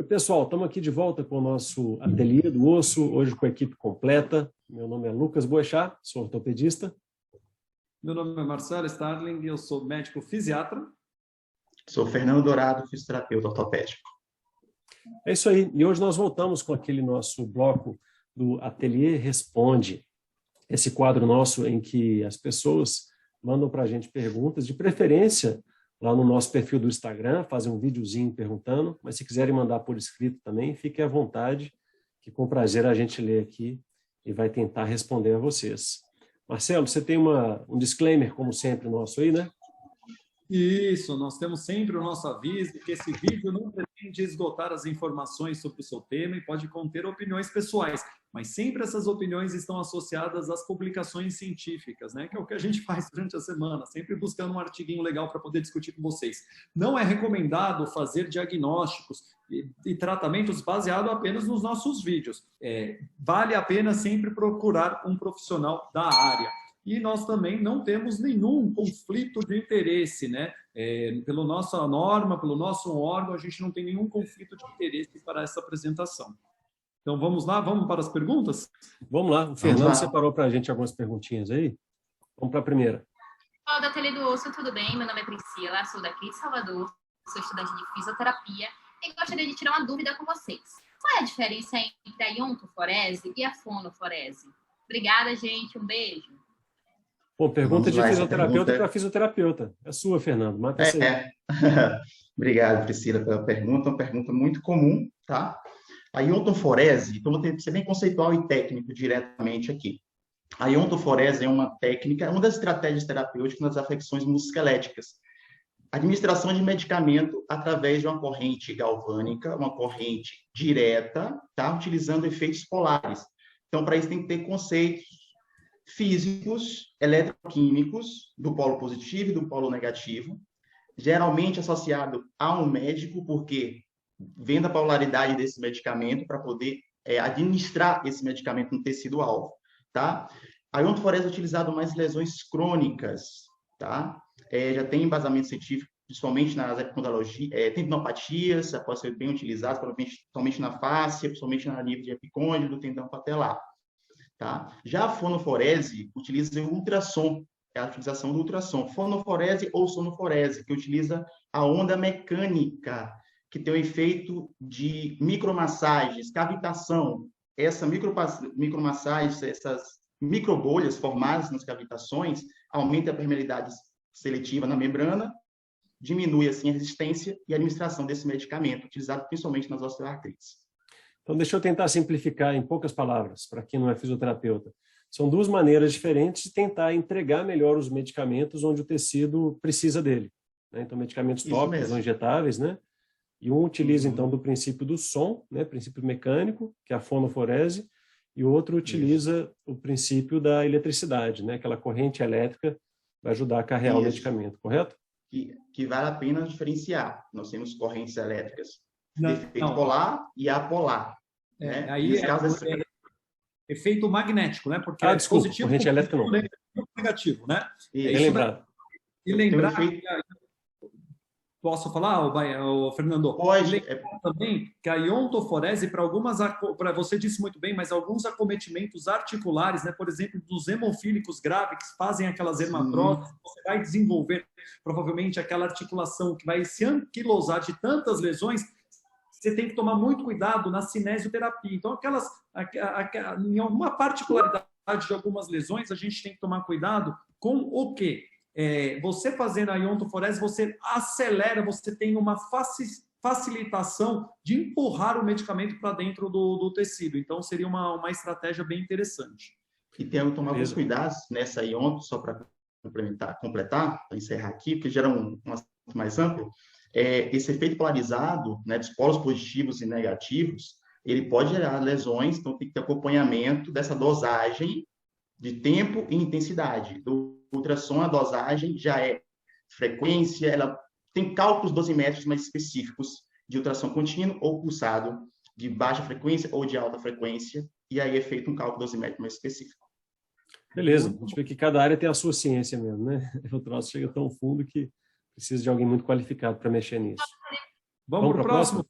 Oi, pessoal, estamos aqui de volta com o nosso ateliê do osso, hoje com a equipe completa. Meu nome é Lucas Boechat, sou ortopedista. Meu nome é Marcelo Starling e eu sou médico fisiatra. Sou Fernando Dourado, fisioterapeuta ortopédico. É isso aí, e hoje nós voltamos com aquele nosso bloco do Ateliê Responde. Esse quadro nosso em que as pessoas mandam para a gente perguntas, de preferência lá no nosso perfil do Instagram, fazem um videozinho perguntando, mas se quiserem mandar por escrito também, fiquem à vontade, que com prazer a gente lê aqui e vai tentar responder a vocês. Marcelo, você tem um disclaimer, como sempre, nosso aí, né? Isso, nós temos sempre o nosso aviso que esse vídeo não pretende esgotar as informações sobre o seu tema e pode conter opiniões pessoais, mas sempre essas opiniões estão associadas às publicações científicas, né? Que é o que a gente faz durante a semana, sempre buscando um artiguinho legal para poder discutir com vocês. Não é recomendado fazer diagnósticos e tratamentos baseados apenas nos nossos vídeos. Vale a pena sempre procurar um profissional da área. E nós também não temos nenhum conflito de interesse, né? Pela nossa norma, pelo nosso órgão, a gente não tem nenhum conflito de interesse para essa apresentação. Então, vamos lá? Vamos para as perguntas? Vamos lá. O Fernando separou para a gente algumas perguntinhas aí. Vamos para a primeira. Olá, da Tele do Osso, tudo bem? Meu nome é Priscila, sou daqui de Salvador, sou estudante de fisioterapia e gostaria de tirar uma dúvida com vocês. Qual é a diferença entre a iontoforese e a fonoforese? Obrigada, gente. Um beijo. Bom, pergunta de fisioterapeuta para fisioterapeuta. É sua, Fernando. Mata essa aí. Obrigado, Priscila, pela pergunta. Uma pergunta muito comum, tá? A iontoforese, então vou ter que ser bem conceitual e técnico diretamente aqui. A iontoforese é uma técnica, uma das estratégias terapêuticas nas afecções musculoesqueléticas. Administração de medicamento através de uma corrente galvânica, uma corrente direta, tá? Utilizando efeitos polares. Então, para isso tem que ter conceitos físicos, eletroquímicos, do polo positivo e do polo negativo, geralmente associado a um médico, porque vendo a polaridade desse medicamento para poder administrar esse medicamento no tecido-alvo, tá? A iontoforese é utilizada mais em lesões crônicas, tá? Já tem embasamento científico, principalmente nas epicondilologia, tendinopatias, pode ser bem utilizado, principalmente na face, principalmente na nível de epicôndilo, do tendão patelar. Tá? Já a fonoforese utiliza o ultrassom, é a utilização do ultrassom. Fonoforese ou sonoforese, que utiliza a onda mecânica, que tem o efeito de micromassagens, cavitação. Essa micromassagem, essas microbolhas formadas nas cavitações, aumenta a permeabilidade seletiva na membrana, diminui assim a resistência e a administração desse medicamento, utilizado principalmente nas osteoartrites. Então, deixa eu tentar simplificar em poucas palavras, para quem não é fisioterapeuta. São duas maneiras diferentes de tentar entregar melhor os medicamentos onde o tecido precisa dele, né? Então, medicamentos tópicos ou injetáveis, né? E um utiliza, então, do princípio do som, né? Princípio mecânico, que é a fonoforese, e o outro utiliza o princípio da eletricidade, né? Aquela corrente elétrica vai ajudar a carregar o medicamento, correto? Que vale a pena diferenciar. Nós temos correntes elétricas de efeito polar e apolar. Né? Aí efeito magnético, né? Porque desculpa, positivo, corrente elétrica não. Negativo, né? Lembrado. E lembrar, posso falar, Fernando? Pode. Também que a iontoforese, para você disse muito bem, mas alguns acometimentos articulares, né? Por exemplo, dos hemofílicos graves que fazem aquelas hematroses, você vai desenvolver provavelmente aquela articulação que vai se anquilosar de tantas lesões. Você tem que tomar muito cuidado na cinesioterapia. Então, em alguma particularidade de algumas lesões, a gente tem que tomar cuidado com o quê? Você fazendo a iontoforese, você acelera, você tem uma facilitação de empurrar o medicamento para dentro do tecido. Então, seria uma estratégia bem interessante. E tem que tomar alguns cuidados nessa ionto, só para completar, para encerrar aqui, porque gera um assunto mais amplo. Esse efeito polarizado, né, dos polos positivos e negativos, ele pode gerar lesões, então tem que ter acompanhamento dessa dosagem de tempo e intensidade. Do ultrassom, a dosagem já é frequência, ela tem cálculos dosimétricos mais específicos de ultrassom contínuo ou pulsado, de baixa frequência ou de alta frequência, e aí é feito um cálculo dosimétrico mais específico. Beleza, a gente vê que cada área tem a sua ciência mesmo, né? O troço chega tão fundo que precisa de alguém muito qualificado para mexer nisso. Vamos para o próximo?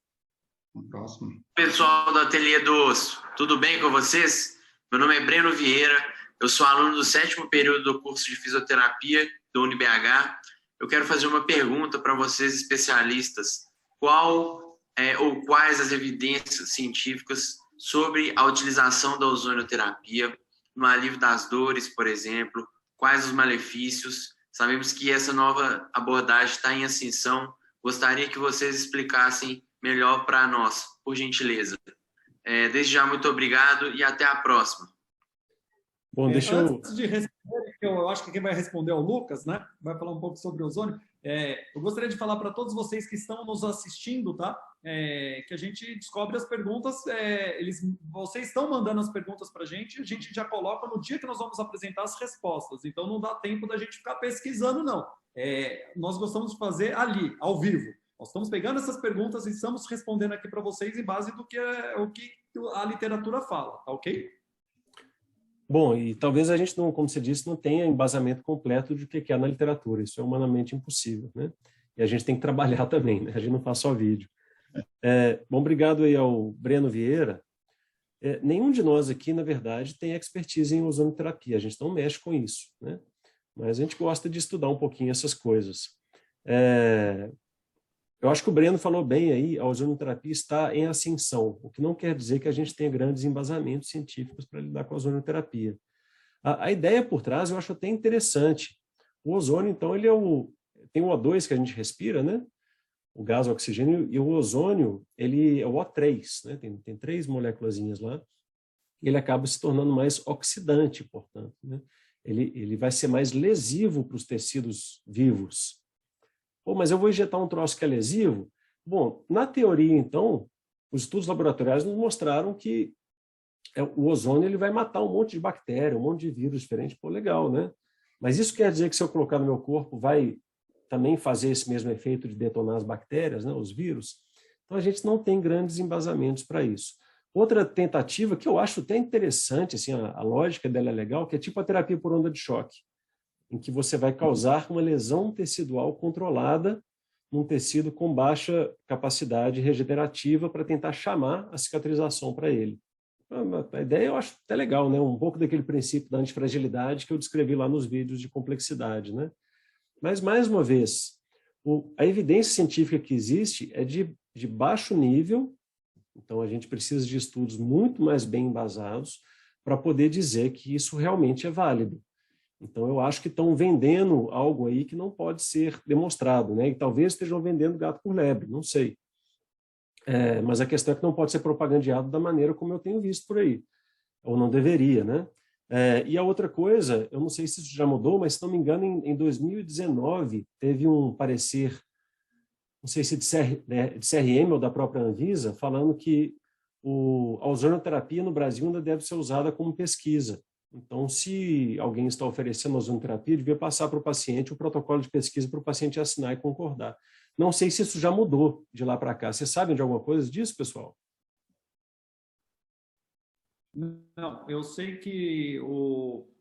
O próximo. Pessoal do Ateliê do Osso, tudo bem com vocês? Meu nome é Breno Vieira, eu sou aluno do 7º período do curso de fisioterapia do UniBH. Eu quero fazer uma pergunta para vocês especialistas. Qual ou quais as evidências científicas sobre a utilização da ozonioterapia no alívio das dores, por exemplo? Quais os malefícios? Sabemos que essa nova abordagem está em ascensão. Gostaria que vocês explicassem melhor para nós, por gentileza. Desde já, muito obrigado e até a próxima. Bom, deixa eu... Antes de responder, eu acho que quem vai responder é o Lucas, né? Vai falar um pouco sobre o ozônio. Eu gostaria de falar para todos vocês que estão nos assistindo, tá? Que a gente descobre as perguntas, vocês estão mandando as perguntas para a gente já coloca no dia que nós vamos apresentar as respostas. Então, não dá tempo da gente ficar pesquisando, não. Nós gostamos de fazer ali, ao vivo. Nós estamos pegando essas perguntas e estamos respondendo aqui para vocês em base do que o que a literatura fala, tá ok? Bom, e talvez a gente não, como você disse, não tenha embasamento completo de o que é na literatura. Isso é humanamente impossível, né? E a gente tem que trabalhar também, né? A gente não faz só vídeo. Bom, obrigado aí ao Breno Vieira. Nenhum de nós aqui, na verdade, tem expertise em ozonoterapia. A gente não mexe com isso, né? Mas a gente gosta de estudar um pouquinho essas coisas. Eu acho que o Breno falou bem aí, a ozonoterapia está em ascensão, o que não quer dizer que a gente tenha grandes embasamentos científicos para lidar com a ozonoterapia. A ideia por trás eu acho até interessante. O ozônio, então, ele tem o O2 que a gente respira, né? O gás, o oxigênio, e o ozônio, ele é o O3, né? Tem 3 moléculazinhas lá. Ele acaba se tornando mais oxidante, portanto, né? Ele vai ser mais lesivo para os tecidos vivos. Pô, mas eu vou injetar um troço que é lesivo? Bom, na teoria, então, os estudos laboratoriais nos mostraram que o ozônio ele vai matar um monte de bactéria, um monte de vírus diferente. Pô, legal, né? Mas isso quer dizer que se eu colocar no meu corpo vai também fazer esse mesmo efeito de detonar as bactérias, né, os vírus? Então, a gente não tem grandes embasamentos para isso. Outra tentativa que eu acho até interessante, assim, a lógica dela é legal, que é tipo a terapia por onda de choque, em que você vai causar uma lesão tecidual controlada num tecido com baixa capacidade regenerativa para tentar chamar a cicatrização para ele. A ideia eu acho até legal, né? Um pouco daquele princípio da antifragilidade que eu descrevi lá nos vídeos de complexidade, né? Mas, mais uma vez, a evidência científica que existe é de baixo nível, então a gente precisa de estudos muito mais bem embasados para poder dizer que isso realmente é válido. Então, eu acho que estão vendendo algo aí que não pode ser demonstrado, né? E talvez estejam vendendo gato por lebre, não sei. Mas a questão é que não pode ser propagandeado da maneira como eu tenho visto por aí, ou não deveria, né? E a outra coisa, eu não sei se isso já mudou, mas se não me engano, em 2019, teve um parecer, não sei se de CRM ou da própria Anvisa, falando que a ozonoterapia no Brasil ainda deve ser usada como pesquisa. Então, se alguém está oferecendo ozonoterapia, devia passar para o paciente o protocolo de pesquisa para o paciente assinar e concordar. Não sei se isso já mudou de lá para cá. Vocês sabem de alguma coisa disso, pessoal? Não, eu sei que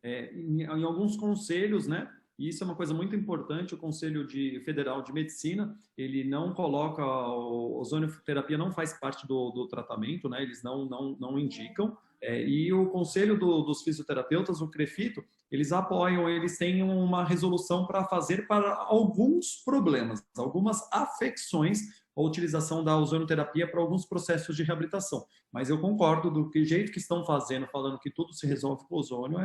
em alguns conselhos, né? E isso é uma coisa muito importante, o Conselho Federal de Medicina, ele não coloca, a ozonioterapia não faz parte do tratamento, né? Eles não indicam. E o Conselho dos Fisioterapeutas, o CREFITO, eles apoiam, eles têm uma resolução para fazer para alguns problemas, algumas afecções, a utilização da ozonoterapia para alguns processos de reabilitação. Mas eu concordo do jeito que estão fazendo, falando que tudo se resolve com ozônio,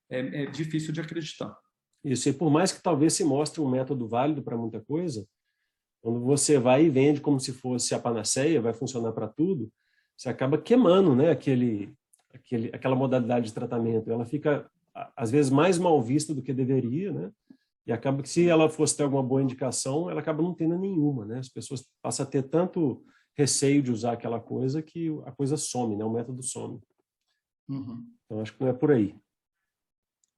é difícil de acreditar. Isso, e por mais que talvez se mostre um método válido para muita coisa, quando você vai e vende como se fosse a panaceia, vai funcionar para tudo, você acaba queimando, né, aquela modalidade de tratamento. Ela fica, às vezes, mais mal vista do que deveria, né? E acaba que, se ela fosse ter alguma boa indicação, ela acaba não tendo nenhuma, né? As pessoas passam a ter tanto receio de usar aquela coisa que a coisa some, né? O método some. Uhum. Então, acho que não é por aí.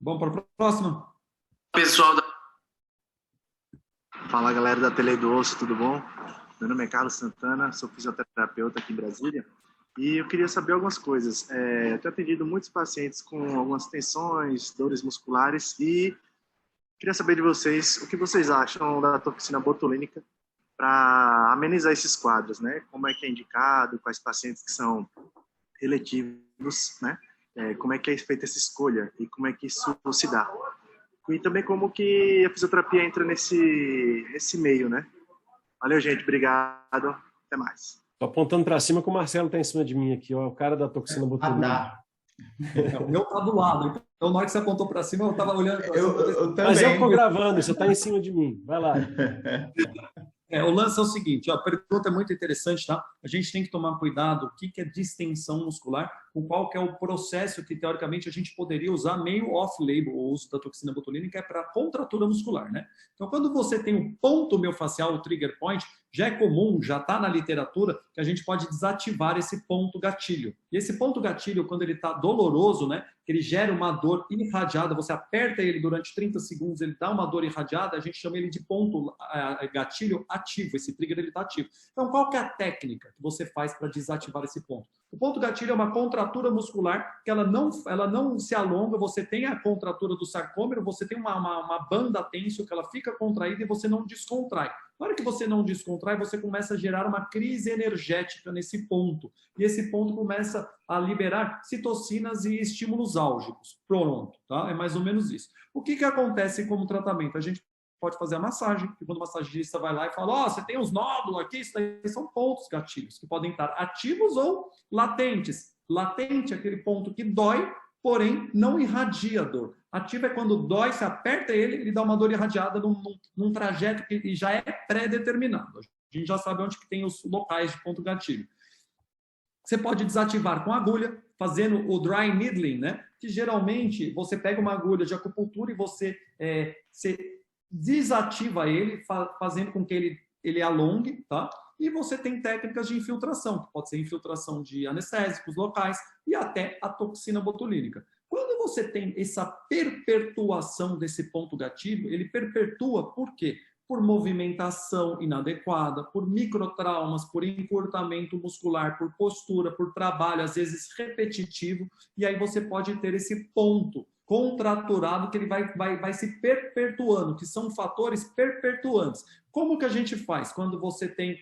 Vamos para a próxima? Pessoal Fala, galera da Ateliê do Osso, tudo bom? Meu nome é Carlos Santana, sou fisioterapeuta aqui em Brasília e eu queria saber algumas coisas. Eu tenho atendido muitos pacientes com algumas tensões, dores musculares e queria saber de vocês o que vocês acham da toxina botulínica para amenizar esses quadros, né? Como é que é indicado, quais pacientes que são eletivos, né? Como é que é feita essa escolha e como é que isso se dá. E também como que a fisioterapia entra nesse meio, né? Valeu, gente. Obrigado. Até mais. Tô apontando para cima que o Marcelo está em cima de mim aqui, ó, o cara da toxina botulínica. O meu tá do lado. Então, na hora que você apontou para cima, eu estava olhando para Eu também. Mas eu estou gravando, você está em cima de mim. Vai lá. O lance é o seguinte, ó, a pergunta é muito interessante, tá? A gente tem que tomar cuidado o que é distensão muscular, com qual que é o processo que, teoricamente, a gente poderia usar meio off-label, o uso da toxina botulínica, é para contratura muscular, né? Então, quando você tem um ponto miofascial, o trigger point, já é comum, já está na literatura, que a gente pode desativar esse ponto gatilho. E esse ponto gatilho, quando ele está doloroso, né, que ele gera uma dor irradiada, você aperta ele durante 30 segundos, ele dá uma dor irradiada, a gente chama ele de ponto gatilho ativo, esse trigger ele está ativo. Então, qual que é a técnica que você faz para desativar esse ponto? O ponto gatilho é uma contratura muscular que ela não se alonga, você tem a contratura do sarcômero, você tem uma banda tênsio que ela fica contraída e você não descontrai. Na hora que você não descontrai, você começa a gerar uma crise energética nesse ponto. E esse ponto começa a liberar citocinas e estímulos álgicos. Pronto, tá? É mais ou menos isso. O que acontece como tratamento? A gente pode fazer a massagem, e quando o massagista vai lá e fala, você tem uns nódulos aqui, isso daí são pontos gatilhos, que podem estar ativos ou latentes. Latente é aquele ponto que dói, porém não irradia dor. Ativo é quando dói, você aperta ele dá uma dor irradiada num trajeto que já é pré-determinado. A gente já sabe onde que tem os locais de ponto gatilho. Você pode desativar com agulha, fazendo o dry needling, né? Que geralmente você pega uma agulha de acupuntura e você desativa ele, fazendo com que ele alongue, tá? E você tem técnicas de infiltração, que pode ser infiltração de anestésicos locais e até a toxina botulínica. Quando você tem essa perpetuação desse ponto gatilho, ele perpetua por quê? Por movimentação inadequada, por microtraumas, por encurtamento muscular, por postura, por trabalho, às vezes repetitivo, e aí você pode ter esse ponto contraturado que ele vai se perpetuando, que são fatores perpetuantes. Como que a gente faz quando você tem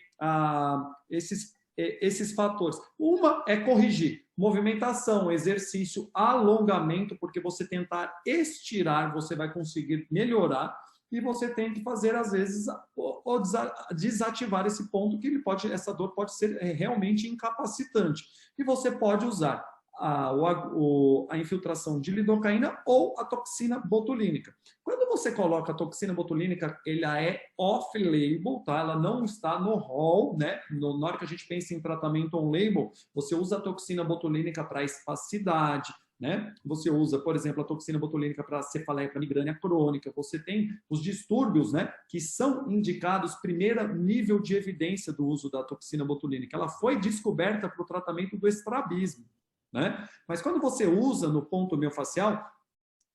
esses fatores? Uma é corrigir movimentação, exercício, alongamento, porque você tentar estirar, você vai conseguir melhorar, e você tem que fazer, às vezes, ou desativar esse ponto, que essa dor pode ser realmente incapacitante. E você pode usar a infiltração de lidocaína ou a toxina botulínica. Quando você coloca a toxina botulínica, ela é off-label, tá? Ela não está no rol, né? Na hora que a gente pensa em tratamento on-label, você usa a toxina botulínica para espasticidade, né? Você usa, por exemplo, a toxina botulínica para cefaleia, para migrânia crônica. Você tem os distúrbios, né, que são indicados, primeiro nível de evidência do uso da toxina botulínica. Ela foi descoberta para o tratamento do estrabismo, né? Mas quando você usa no ponto miofascial,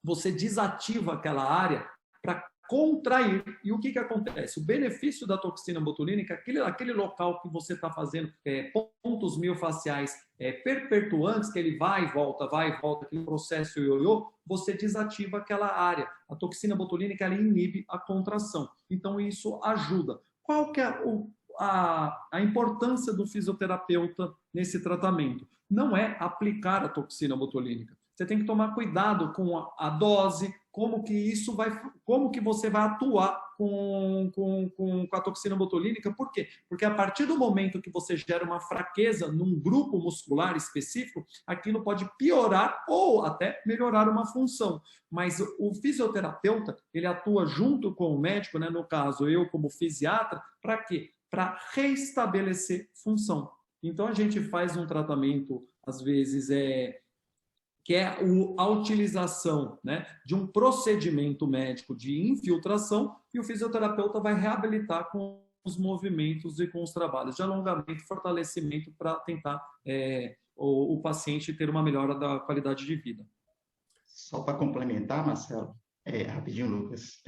você desativa aquela área para contrair. E o que acontece? O benefício da toxina botulínica, aquele local que você está fazendo pontos miofasciais perpetuantes, que ele vai e volta, aquele processo ioiô, você desativa aquela área. A toxina botulínica ela inibe a contração. Então, isso ajuda. Qual que é a importância do fisioterapeuta nesse tratamento? Não é aplicar a toxina botulínica. Você tem que tomar cuidado com a dose, como que você vai atuar com a toxina botulínica. Por quê? Porque a partir do momento que você gera uma fraqueza num grupo muscular específico, aquilo pode piorar ou até melhorar uma função. Mas o fisioterapeuta, ele atua junto com o médico, né? No caso, eu como fisiatra, para quê? Para restabelecer função. Então, a gente faz um tratamento, às vezes, que é a utilização, né, de um procedimento médico de infiltração, e o fisioterapeuta vai reabilitar com os movimentos e com os trabalhos de alongamento, fortalecimento, para tentar o paciente ter uma melhora da qualidade de vida. Só para complementar, Marcelo, rapidinho, Lucas,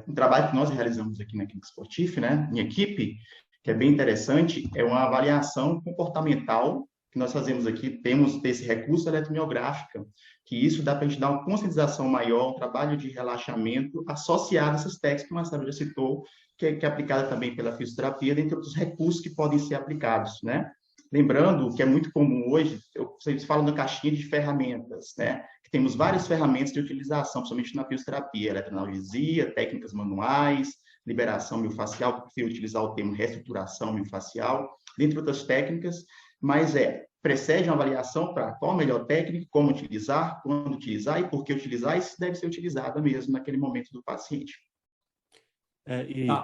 um trabalho que nós realizamos aqui na Clínica Sportif, né, em equipe, que é bem interessante, é uma avaliação comportamental que nós fazemos aqui, temos esse recurso eletromiográfico, que isso dá para a gente dar uma conscientização maior, um trabalho de relaxamento associado a essas técnicas que o Marcelo já citou, que é aplicada também pela fisioterapia, dentre outros recursos que podem ser aplicados, né? Lembrando que é muito comum hoje, vocês falam da caixinha de ferramentas, né? Que temos várias ferramentas de utilização, principalmente na fisioterapia, eletroanalgesia, técnicas manuais, liberação miofascial, que eu prefiro utilizar o termo reestruturação miofascial, dentre outras técnicas, mas precede uma avaliação para qual a melhor técnica, como utilizar, quando utilizar e por que utilizar, e se deve ser utilizada mesmo naquele momento do paciente.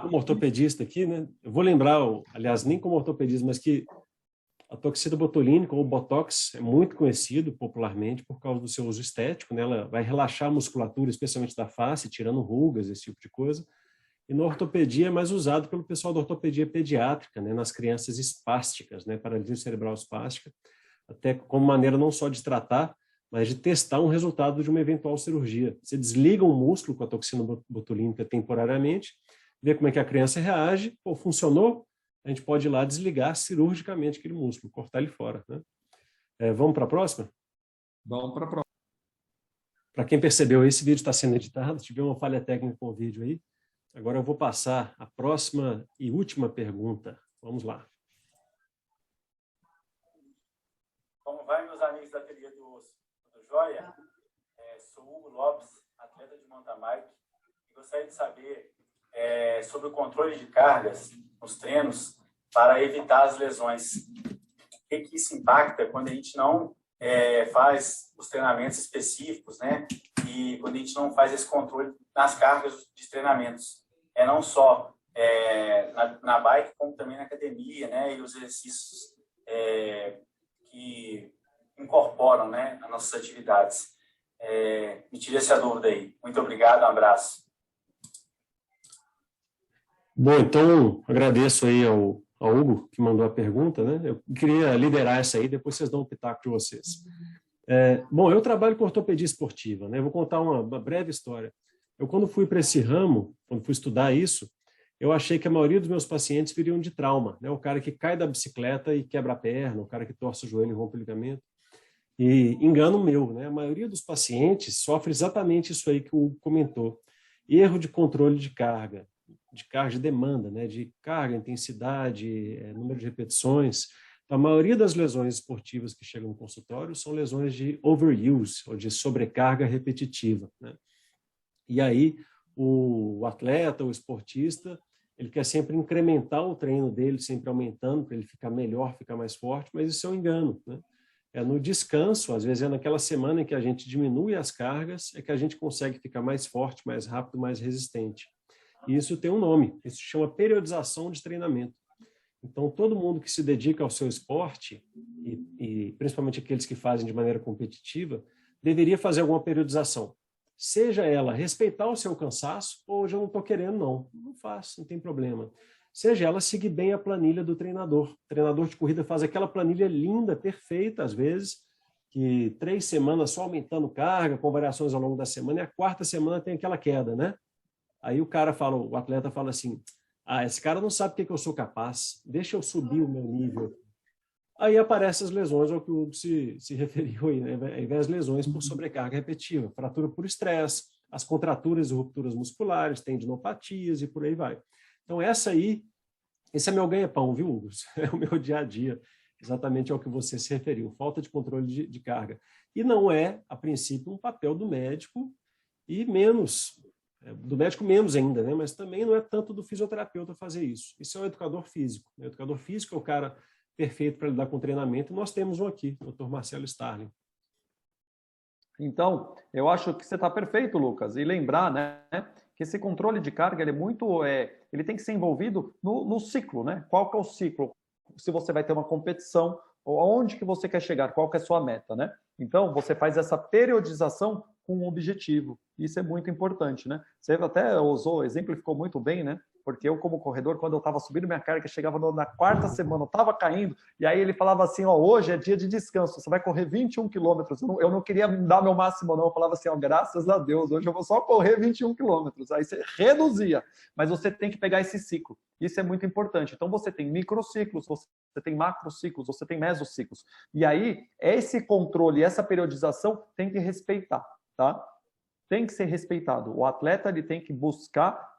Como ortopedista aqui, né, eu vou lembrar, aliás, nem como ortopedista, mas que a toxina botulínica, ou Botox, é muito conhecido popularmente por causa do seu uso estético, né? Ela vai relaxar a musculatura, especialmente da face, tirando rugas, esse tipo de coisa. E na ortopedia é mais usado pelo pessoal da ortopedia pediátrica, né? Nas crianças espásticas, né? Paralisia cerebral espástica, até como maneira não só de tratar, mas de testar um resultado de uma eventual cirurgia. Você desliga um músculo com a toxina botulínica temporariamente, vê como é que a criança reage, pô, funcionou, a gente pode ir lá desligar cirurgicamente aquele músculo, cortar ele fora, né? Vamos para a próxima? Vamos para a próxima. Para quem percebeu, esse vídeo está sendo editado, tive uma falha técnica com o vídeo aí. Agora eu vou passar a próxima e última pergunta. Vamos lá. Como vai, meus amigos da Ateliê do Joia? Sou Hugo Lopes, atleta de mountain bike, e gostaria de saber sobre o controle de cargas nos treinos para evitar as lesões. O que isso impacta quando a gente não faz os treinamentos específicos, né? E quando a gente não faz esse controle nas cargas de treinamentos. Não só na bike, como também na academia, né? E os exercícios que incorporam, né, as nossas atividades. Me tire essa dúvida aí. Muito obrigado, um abraço. Bom, então agradeço aí ao Hugo que mandou a pergunta, né? Eu queria liderar essa aí, depois vocês dão um pitaco de vocês. Bom, eu trabalho com ortopedia esportiva, né? Vou contar uma breve história. Eu, quando fui para esse ramo, quando fui estudar isso, eu achei que a maioria dos meus pacientes viriam de trauma, né? O cara que cai da bicicleta e quebra a perna, o cara que torce o joelho e rompe o ligamento. E engano meu, né? A maioria dos pacientes sofre exatamente isso aí que o Hugo comentou. Erro de controle de carga de demanda, né? De carga, intensidade, número de repetições. Então, a maioria das lesões esportivas que chegam no consultório são lesões de overuse, ou de sobrecarga repetitiva, né? E aí, o atleta, o esportista, ele quer sempre incrementar o treino dele, sempre aumentando, para ele ficar melhor, ficar mais forte, mas isso é um engano, né? No descanso, às vezes é naquela semana em que a gente diminui as cargas, é que a gente consegue ficar mais forte, mais rápido, mais resistente. E isso tem um nome, isso se chama periodização de treinamento. Então, todo mundo que se dedica ao seu esporte, e principalmente aqueles que fazem de maneira competitiva, deveria fazer alguma periodização. Seja ela respeitar o seu cansaço, ou hoje eu não estou querendo, não faço, não tem problema. Seja ela seguir bem a planilha do treinador. O treinador de corrida faz aquela planilha linda, perfeita, às vezes, que 3 semanas só aumentando carga, com variações ao longo da semana, e a 4ª semana tem aquela queda, né? Aí o atleta fala assim, esse cara não sabe o que eu sou capaz, deixa eu subir o meu nível. Aí aparecem as lesões ao que o Hugo se referiu aí, né? Aí vem as lesões por sobrecarga repetitiva, fratura por estresse, as contraturas e rupturas musculares, tendinopatias e por aí vai. Então esse é meu ganha-pão, viu, Hugo? É o meu dia a dia, exatamente ao que você se referiu, falta de controle de carga. E não é, a princípio, um papel do médico e do médico menos ainda, né? Mas também não é tanto do fisioterapeuta fazer isso. Isso é o educador físico. O educador físico é o cara perfeito para lidar com treinamento. Nós temos um aqui, o Dr. Marcelo Starling. Então, eu acho que você está perfeito, Lucas. E lembrar, né, que esse controle de carga ele tem que ser envolvido no ciclo, né? Qual que é o ciclo? Se você vai ter uma competição, ou aonde que você quer chegar, qual que é a sua meta, né? Então, você faz essa periodização com um objetivo. Isso é muito importante, né? Você até exemplificou muito bem, né? porque eu, como corredor, quando eu estava subindo minha carga, chegava na quarta semana, eu estava caindo, e aí ele falava assim, ó, hoje é dia de descanso, você vai correr 21 quilômetros. Eu não queria dar meu máximo, não. Eu falava assim, ó, graças a Deus, hoje eu vou só correr 21 quilômetros. Aí você reduzia, mas você tem que pegar esse ciclo. Isso é muito importante. Então, você tem microciclos, você tem macrociclos, você tem mesociclos. E aí, esse controle, essa periodização tem que respeitar, tá? Tem que ser respeitado. O atleta ele tem que buscar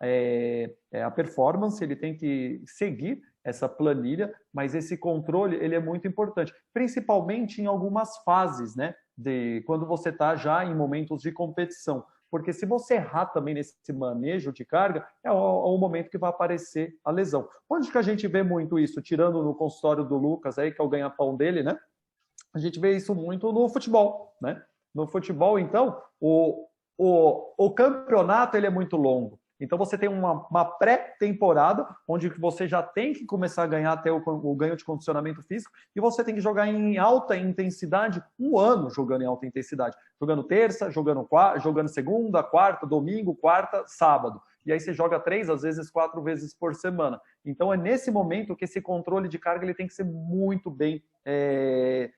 a performance, ele tem que seguir essa planilha, mas esse controle ele é muito importante, principalmente em algumas fases, né? De quando você está já em momentos de competição. Porque se você errar também nesse manejo de carga, é o momento que vai aparecer a lesão. Onde que a gente vê muito isso? Tirando no consultório do Lucas, aí, que é o ganha-pão dele, né? A gente vê isso muito no futebol, né? No futebol, então, o campeonato ele é muito longo. Então, você tem uma pré-temporada, onde você já tem que começar a ganhar até o ganho de condicionamento físico, e você tem que jogar em alta intensidade, um ano jogando em alta intensidade. Jogando terça, jogando segunda, quarta, domingo, quarta, sábado. E aí você joga 3, às vezes 4 vezes por semana. Então, é nesse momento que esse controle de carga ele tem que ser muito bem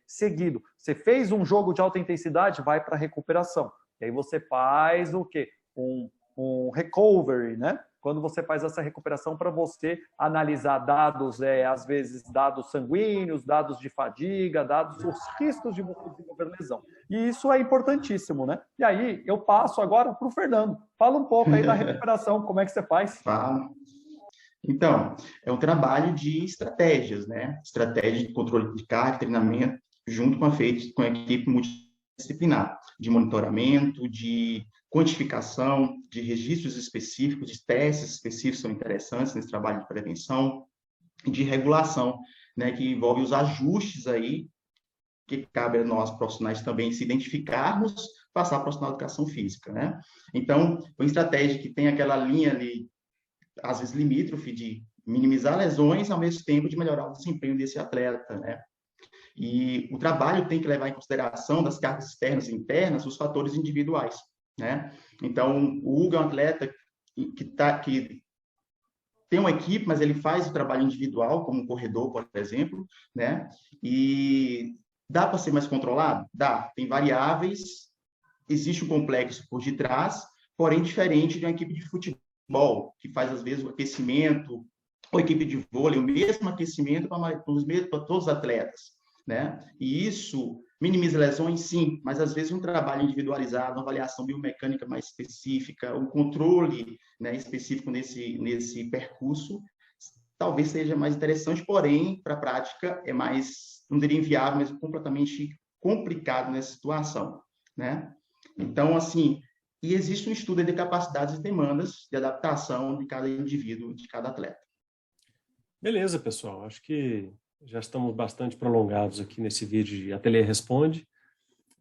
seguido. Você fez um jogo de alta intensidade, vai para a recuperação. E aí você faz o quê? Um recovery, né? Quando você faz essa recuperação para você analisar dados, às vezes dados sanguíneos, dados de fadiga, os riscos de você desenvolver lesão. E isso é importantíssimo, né? E aí eu passo agora para o Fernando. Fala um pouco aí da recuperação, como é que você faz? Fala. Então, é um trabalho de estratégias, né? Estratégia de controle de carga, treinamento, junto com a equipe multidisciplinar, de monitoramento, de quantificação, de registros específicos, de testes específicos são interessantes nesse trabalho de prevenção e de regulação, né, que envolve os ajustes aí que cabe a nós profissionais também se identificarmos, passar para o profissional de educação física, né? Então, uma estratégia que tem aquela linha ali, às vezes limítrofe, de minimizar lesões ao mesmo tempo de melhorar o desempenho desse atleta, né? E o trabalho tem que levar em consideração das cargas externas e internas os fatores individuais, né? Então, o Hugo é um atleta que tem uma equipe, mas ele faz o trabalho individual, como um corredor, por exemplo, né? E dá para ser mais controlado? Dá. Tem variáveis, existe um complexo por detrás, porém diferente de uma equipe de futebol, que faz, às vezes, o aquecimento, ou equipe de vôlei, o mesmo aquecimento para todos os atletas, né? E isso minimiza lesões, sim, mas às vezes um trabalho individualizado, uma avaliação biomecânica mais específica, um controle, né, específico nesse percurso, talvez seja mais interessante, porém, para a prática, é mais, não diria inviável, mas completamente complicado nessa situação, né? Então, assim, e existe um estudo de capacidades e demandas de adaptação de cada indivíduo, de cada atleta. Beleza, pessoal. Acho que já estamos bastante prolongados aqui nesse vídeo de Ateliê Responde.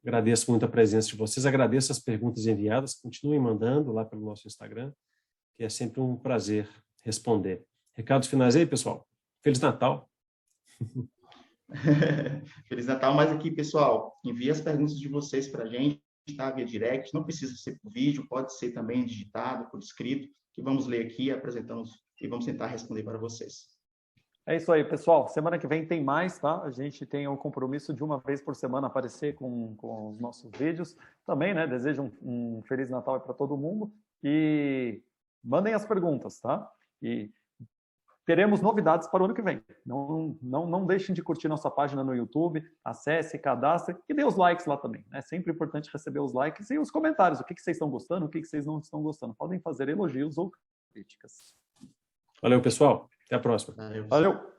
Agradeço muito a presença de vocês, agradeço as perguntas enviadas, continuem mandando lá pelo nosso Instagram, que é sempre um prazer responder. Recados finais aí, pessoal? Feliz Natal! Feliz Natal, mas aqui, pessoal, envie as perguntas de vocês para a gente, tá? Via direct, não precisa ser por vídeo, pode ser também digitado, por escrito, que vamos ler aqui, apresentamos e vamos tentar responder para vocês. É isso aí, pessoal. Semana que vem tem mais, tá? A gente tem um compromisso de uma vez por semana aparecer com os nossos vídeos. Também, né? Desejo um Feliz Natal para todo mundo. E mandem as perguntas, tá? E teremos novidades para o ano que vem. Não deixem de curtir nossa página no YouTube, acesse, cadastre e dê os likes lá também. É sempre importante receber os likes e os comentários. O que vocês estão gostando, o que vocês não estão gostando. Podem fazer elogios ou críticas. Valeu, pessoal. Até a próxima. Valeu. Valeu.